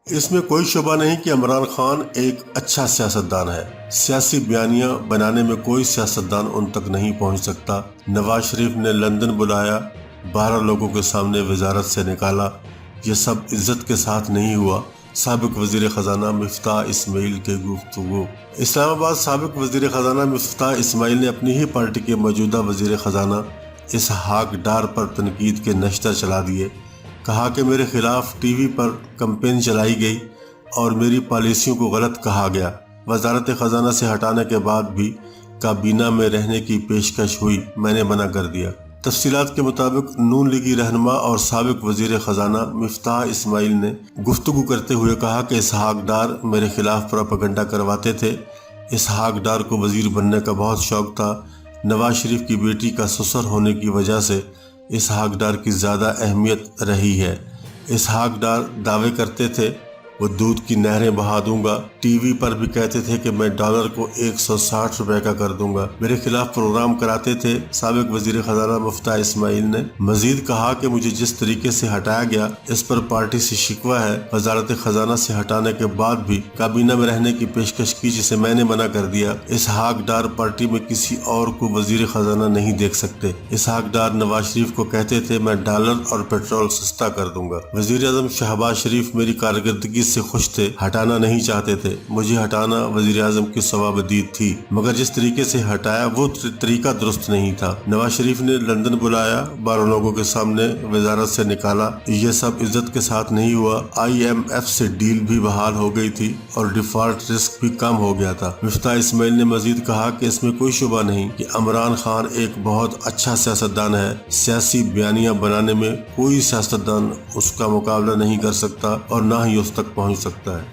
اس میں کوئی شبہ نہیں کہ عمران خان ایک اچھا سیاستدان ہے۔ سیاسی بیانیاں بنانے میں کوئی سیاستدان ان تک نہیں پہنچ سکتا۔ نواز شریف نے لندن بلایا، 12 لوگوں کے سامنے وزارت سے نکالا، یہ سب عزت کے ساتھ نہیں ہوا۔ سابق وزیر خزانہ مفتاح اسماعیل کے گفتگو۔ اسلام آباد سابق وزیر خزانہ مفتاح اسماعیل نے اپنی ہی پارٹی کے موجودہ وزیر خزانہ اسحاق ڈار پر تنقید کے نشتر چلا دیے۔ کہا کہ میرے خلاف ٹی وی پر کمپین چلائی گئی اور میری پالیسیوں کو غلط کہا گیا۔ وزارت خزانہ سے ہٹانے کے بعد بھی کابینہ میں رہنے کی پیشکش ہوئی، میں نے منع کر دیا۔ تفصیلات کے مطابق نون لیگی رہنما اور سابق وزیر خزانہ مفتاح اسماعیل نے گفتگو کرتے ہوئے کہا کہ اسحاق ڈار میرے خلاف پروپیگنڈا کرواتے تھے۔ اسحاق ڈار کو وزیر بننے کا بہت شوق تھا۔ نواز شریف کی بیٹی کا سسر ہونے کی وجہ سے اسحاق ڈار کی زیادہ اہمیت رہی ہے۔ اسحاق ڈار دعوے کرتے تھے وہ دودھ کی نہریں بہا دوں گا، ٹی وی پر بھی کہتے تھے کہ میں ڈالر کو 160 روپے کا کر دوں گا، میرے خلاف پروگرام کراتے تھے۔ سابق وزیر خزانہ مفتاح اسماعیل نے مزید کہا کہ مجھے جس طریقے سے ہٹایا گیا اس پر پارٹی سے شکوہ ہے۔ وزارت خزانہ سے ہٹانے کے بعد بھی کابینہ میں رہنے کی پیشکش کی جسے میں نے منع کر دیا۔ اسحاق ڈار پارٹی میں کسی اور کو وزیر خزانہ نہیں دیکھ سکتے۔ اسحاق ڈار نواز شریف کو کہتے تھے میں ڈالر اور پیٹرول سستا کر دوں گا۔ وزیر اعظم شہباز شریف میری کارکردگی سے خوش تھے، ہٹانا نہیں چاہتے تھے۔ مجھے ہٹانا وزیر اعظم کی ثوابدید تھی، مگر جس طریقے سے ہٹایا وہ طریقہ درست نہیں تھا۔ نواز شریف نے لندن بلایا، 12 لوگوں کے سامنے وزارت سے نکالا، یہ سب عزت کے ساتھ نہیں ہوا۔ IMF سے ڈیل بھی بحال ہو گئی تھی اور ڈیفالٹ رسک بھی کم ہو گیا تھا۔ مفتاح اسماعیل نے مزید کہا کہ اس میں کوئی شبہ نہیں کہ عمران خان ایک بہت اچھا سیاستدان ہے۔ سیاسی بیانیاں بنانے میں کوئی سیاستدان اس کا مقابلہ نہیں کر سکتا اور نہ ہی اس تک پہنچ سکتا ہے۔